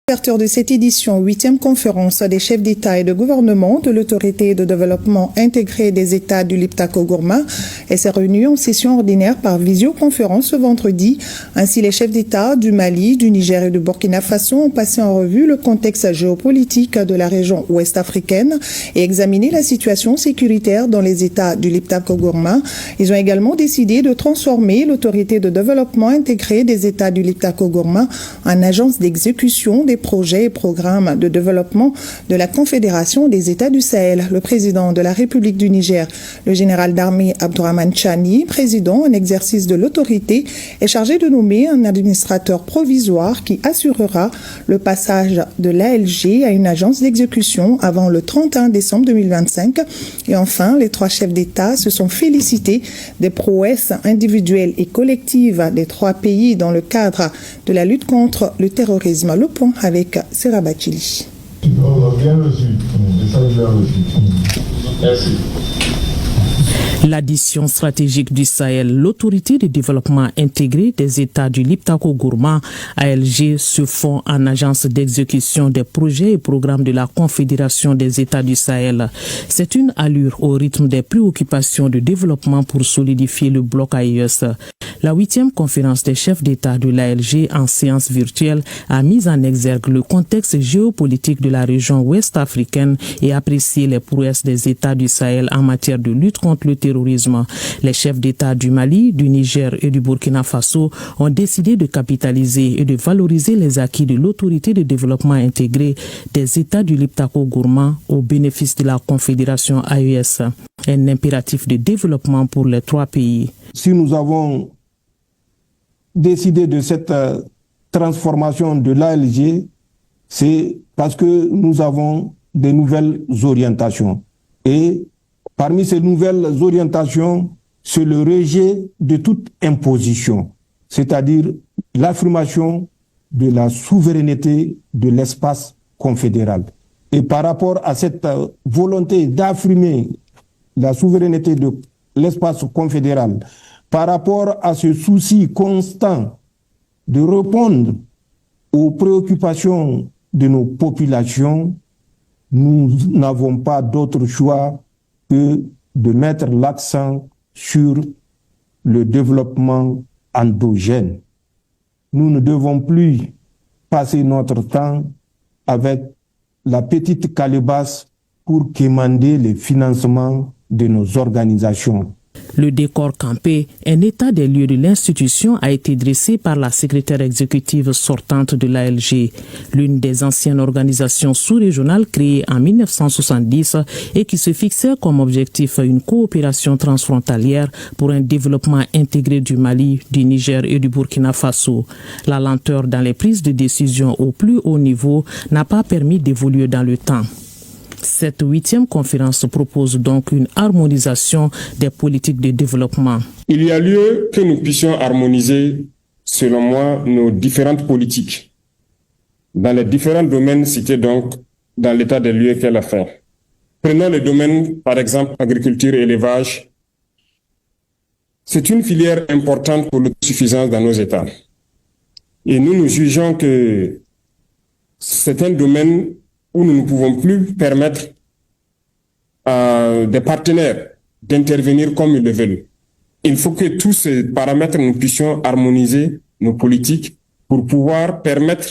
Ouverture de cette édition, 8e conférence des chefs d'État et de gouvernement de l'autorité de développement intégré des États du Liptako-Gourma. Elle s'est réunie en session ordinaire par visioconférence ce vendredi. Ainsi, les chefs d'État du Mali, du Niger et du Burkina Faso ont passé en revue le contexte géopolitique de la région ouest africaine et examiné la situation sécuritaire dans les États du Liptako-Gourma. Ils ont également décidé de transformer l'autorité de développement intégré des États du Liptako-Gourma en agence d'exécution des projets et programmes de développement de la Confédération des États du Sahel. Le président de la République du Niger, le général d'armée Abdourahmane Chani, président en exercice de l'autorité, est chargé de nommer un administrateur provisoire qui assurera le passage de l'ALG à une agence d'exécution avant le 31 décembre 2025. Et enfin, les trois chefs d'État se sont félicités des prouesses individuelles et collectives des trois pays dans le cadre de la lutte contre le terrorisme. Le point avec Serra Bachili. Bien reçu. Merci. L'addition stratégique du Sahel, l'autorité de développement intégré des États du Liptako-Gourma, ALG, se fond en agence d'exécution des projets et programmes de la Confédération des États du Sahel. C'est une allure au rythme des préoccupations de développement pour solidifier le bloc AES. La 8e conférence des chefs d'État de l'ALG en séance virtuelle a mis en exergue le contexte géopolitique de la région ouest africaine et apprécié les prouesses des États du Sahel en matière de lutte contre le terrorisme. Les chefs d'État du Mali, du Niger et du Burkina Faso ont décidé de capitaliser et de valoriser les acquis de l'autorité de développement intégré des États du Liptako-Gourma au bénéfice de la Confédération AES. Un impératif de développement pour les trois pays. Si nous avons décidé de cette transformation de l'ALG, c'est parce que nous avons des nouvelles orientations. Et parmi ces nouvelles orientations, c'est le rejet de toute imposition, c'est-à-dire l'affirmation de la souveraineté de l'espace confédéral. Et par rapport à cette volonté d'affirmer la souveraineté de l'espace confédéral, par rapport à ce souci constant de répondre aux préoccupations de nos populations, nous n'avons pas d'autre choix que de mettre l'accent sur le développement endogène. Nous ne devons plus passer notre temps avec la petite calebasse pour quémander les financements de nos organisations. Le décor campé, un état des lieux de l'institution a été dressé par la secrétaire exécutive sortante de l'ALG, l'une des anciennes organisations sous-régionales créées en 1970 et qui se fixait comme objectif une coopération transfrontalière pour un développement intégré du Mali, du Niger et du Burkina Faso. La lenteur dans les prises de décision au plus haut niveau n'a pas permis d'évoluer dans le temps. Cette 8e conférence propose donc une harmonisation des politiques de développement. Il y a lieu que nous puissions harmoniser, selon moi, nos différentes politiques dans les différents domaines cités donc dans l'état des lieux qu'elle a fait. Prenons le domaine, par exemple, agriculture et élevage. C'est une filière importante pour l'autosuffisance dans nos États. Et nous jugeons que c'est un domaine où nous ne pouvons plus permettre à des partenaires d'intervenir comme ils le veulent. Il faut que tous ces paramètres, nous puissions harmoniser nos politiques pour pouvoir permettre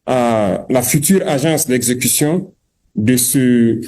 à la future agence d'exécution de se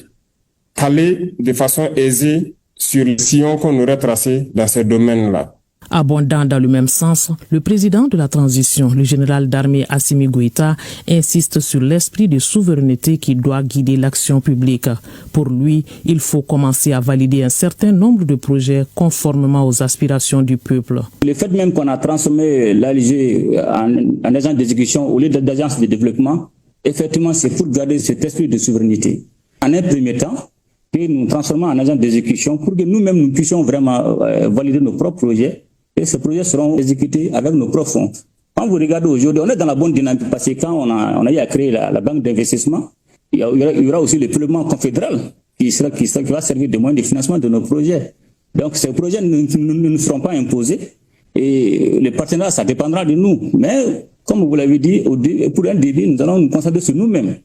caler de façon aisée sur le sillon qu'on aurait tracé dans ces domaines-là. Abondant dans le même sens, le président de la transition, le général d'armée Assimi Goïta, insiste sur l'esprit de souveraineté qui doit guider l'action publique. Pour lui, il faut commencer à valider un certain nombre de projets conformément aux aspirations du peuple. Le fait même qu'on a transformé l'ALG en agence d'exécution au lieu d'agence de développement, effectivement, c'est pour garder cet esprit de souveraineté. En un premier temps, que nous transformons en agence d'exécution pour que nous-mêmes nous puissions vraiment valider nos propres projets. Et ces projets seront exécutés avec nos propres fonds. Quand vous regardez aujourd'hui, on est dans la bonne dynamique parce que quand on a eu à créer la banque d'investissement, il y aura aussi le prélèvement confédéral qui va servir de moyen de financement de nos projets. Donc ces projets ne seront pas imposés et les partenaires, ça dépendra de nous. Mais comme vous l'avez dit, pour un début, nous allons nous concentrer sur nous-mêmes.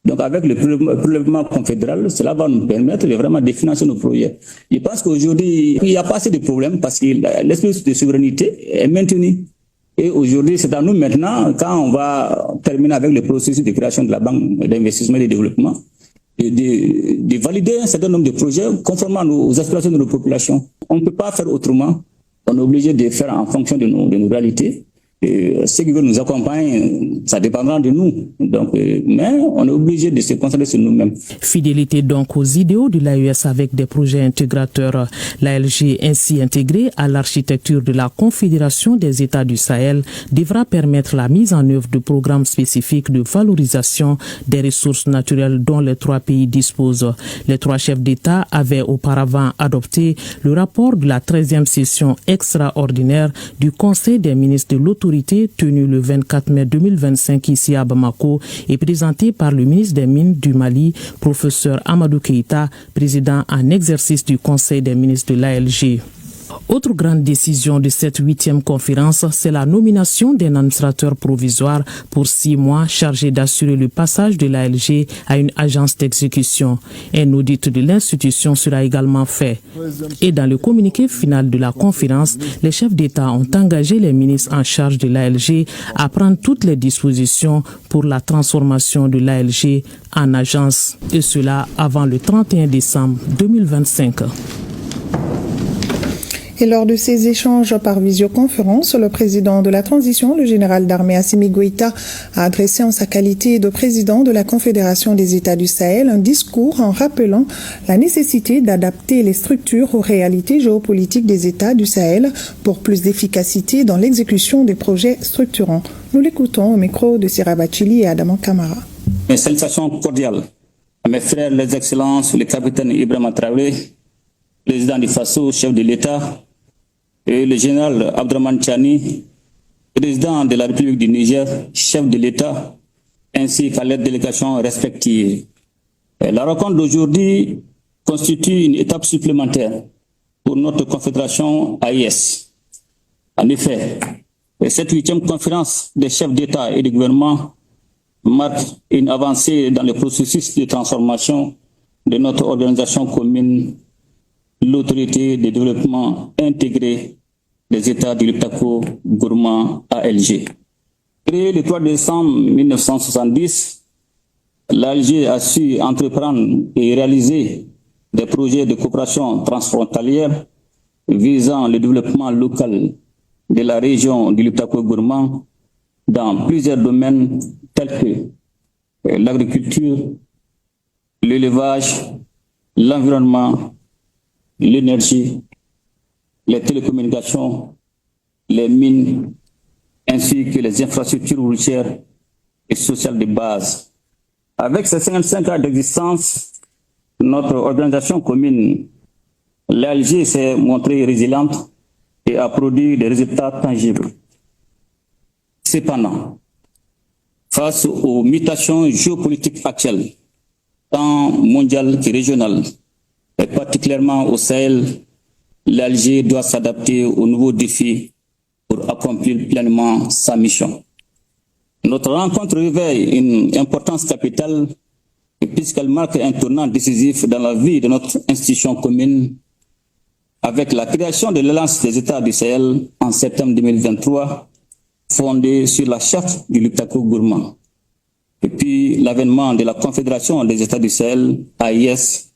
Donc, avec le prélèvement confédéral, cela va nous permettre de vraiment de financer nos projets. Je pense qu'aujourd'hui, il n'y a pas assez de problèmes parce que l'esprit de souveraineté est maintenu. Et aujourd'hui, c'est à nous maintenant, quand on va terminer avec le processus de création de la banque d'investissement et de développement, de valider un certain nombre de projets conformément aux aspirations de nos populations. On ne peut pas faire autrement. On est obligé de faire en fonction de nos réalités. Et ceux qui veulent nous accompagner, ça dépendra de nous. Donc, mais on est obligé de se concentrer sur nous-mêmes. Fidélité donc aux idéaux de l'AES avec des projets intégrateurs. L'ALG ainsi intégrée à l'architecture de la Confédération des États du Sahel devra permettre la mise en œuvre de programmes spécifiques de valorisation des ressources naturelles dont les 3 pays disposent. Les 3 chefs d'État avaient auparavant adopté le rapport de la 13e session extraordinaire du Conseil des ministres de l'autorité tenu le 24 mai 2025 ici à Bamako et présenté par le ministre des Mines du Mali, professeur Amadou Keïta, président en exercice du Conseil des ministres de l'ALG. Autre grande décision de cette 8e conférence, c'est la nomination d'un administrateur provisoire pour 6 mois chargé d'assurer le passage de l'ALG à une agence d'exécution. Un audit de l'institution sera également fait. Et dans le communiqué final de la conférence, les chefs d'État ont engagé les ministres en charge de l'ALG à prendre toutes les dispositions pour la transformation de l'ALG en agence, et cela avant le 31 décembre 2025. Et lors de ces échanges par visioconférence, le président de la transition, le général d'armée Assimi Goïta, a adressé en sa qualité de président de la Confédération des États du Sahel un discours en rappelant la nécessité d'adapter les structures aux réalités géopolitiques des États du Sahel pour plus d'efficacité dans l'exécution des projets structurants. Nous l'écoutons au micro de Sira Bachili et Adama Kamara. Mes salutations cordiales à mes frères, les excellences, le capitaine Ibrahima Traoré, président du FASO, chef de l'État, et le général Abdraman Tchani, président de la République du Niger, chef de l'État, ainsi qu'à leurs délégations respectives. La rencontre d'aujourd'hui constitue une étape supplémentaire pour notre confédération AIS. En effet, cette 8e conférence des chefs d'État et de gouvernement marque une avancée dans le processus de transformation de notre organisation commune, l'autorité de développement intégré des États du Liptako-Gourma ALG. Créée le 3 décembre 1970, l'ALG a su entreprendre et réaliser des projets de coopération transfrontalière visant le développement local de la région du Liptako-Gourma dans plusieurs domaines tels que l'agriculture, l'élevage, l'environnement, l'énergie, les télécommunications, les mines, ainsi que les infrastructures routières et sociales de base. Avec ces 55 ans d'existence, notre organisation commune, l'ALG, s'est montrée résiliente et a produit des résultats tangibles. Cependant, face aux mutations géopolitiques actuelles, tant mondiales que régionales, et particulièrement au Sahel, l'ALG doit s'adapter aux nouveaux défis pour accomplir pleinement sa mission. Notre rencontre réveille une importance capitale puisqu'elle marque un tournant décisif dans la vie de notre institution commune avec la création de l'Alliance des États du Sahel en septembre 2023, fondée sur la charte du Liptako-Gourma, et puis l'avènement de la Confédération des États du Sahel, AIS,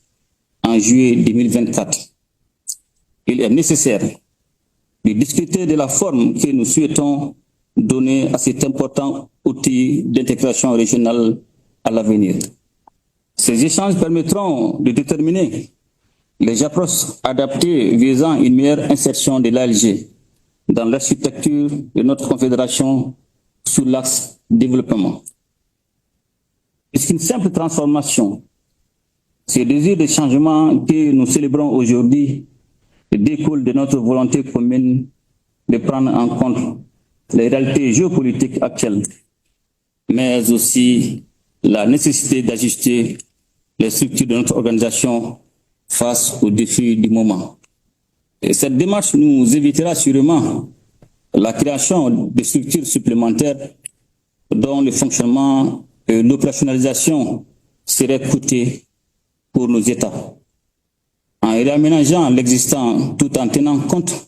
en juillet 2024. Il est nécessaire de discuter de la forme que nous souhaitons donner à cet important outil d'intégration régionale à l'avenir. Ces échanges permettront de déterminer les approches adaptées visant une meilleure insertion de l'ALG dans l'architecture de notre confédération sous l'axe développement. Puisqu'une simple transformation, ce désir de changement que nous célébrons aujourd'hui découle de notre volonté commune de prendre en compte les réalités géopolitiques actuelles, mais aussi la nécessité d'ajuster les structures de notre organisation face aux défis du moment. Et cette démarche nous évitera sûrement la création de structures supplémentaires dont le fonctionnement et l'opérationnalisation seraient coûteux pour nos États. En réaménageant l'existant tout en tenant compte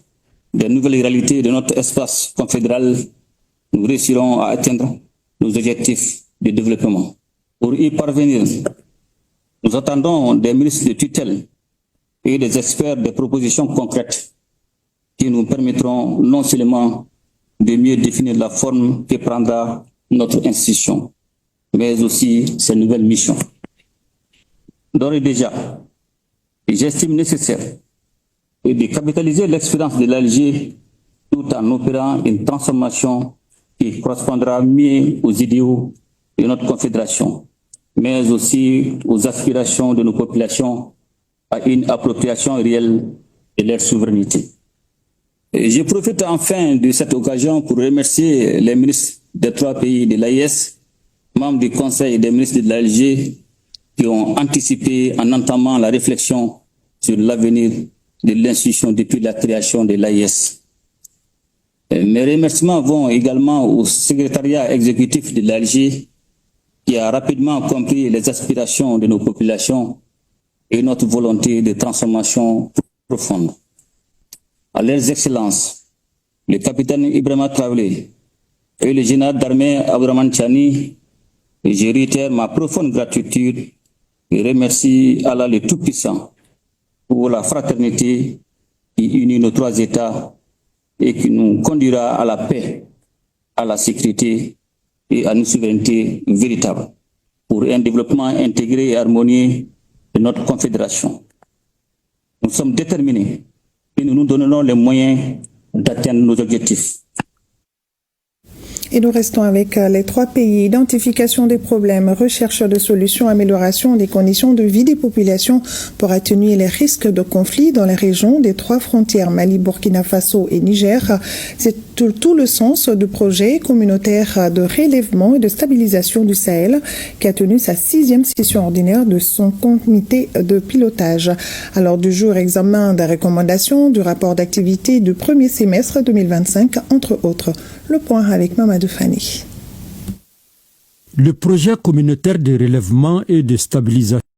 des nouvelles réalités de notre espace confédéral, nous réussirons à atteindre nos objectifs de développement. Pour y parvenir, nous attendons des ministres de tutelle et des experts des propositions concrètes qui nous permettront non seulement de mieux définir la forme que prendra notre institution, mais aussi ses nouvelles missions. D'ores et déjà, j'estime nécessaire de capitaliser l'expérience de l'Alger tout en opérant une transformation qui correspondra mieux aux idéaux de notre confédération, mais aussi aux aspirations de nos populations à une appropriation réelle de leur souveraineté. Je profite enfin de cette occasion pour remercier les ministres des 3 pays de l'AES, membres du Conseil des ministres de l'Alger, qui ont anticipé en entamant la réflexion sur l'avenir de l'institution depuis la création de l'AES. Mes remerciements vont également au secrétariat exécutif de l'Alger, qui a rapidement compris les aspirations de nos populations et notre volonté de transformation profonde. À leurs excellences, le capitaine Ibrahima Traoré et le général d'armée Abdourahmane Tiani, je réitère ma profonde gratitude et remercie Allah le Tout-Puissant pour la fraternité qui unit nos 3 États et qui nous conduira à la paix, à la sécurité et à une souveraineté véritable pour un développement intégré et harmonieux de notre confédération. Nous sommes déterminés et nous nous donnerons les moyens d'atteindre nos objectifs. Et nous restons avec les 3 pays. Identification des problèmes, recherche de solutions, amélioration des conditions de vie des populations pour atténuer les risques de conflits dans les régions des 3 frontières Mali, Burkina Faso et Niger. C'est tout le sens du projet communautaire de relèvement et de stabilisation du Sahel qui a tenu sa 6e session ordinaire de son comité de pilotage. À l'ordre du jour, examen des recommandations du rapport d'activité du premier semestre 2025, entre autres. Le point avec Mamadou Fani. Le projet communautaire de relèvement et de stabilisation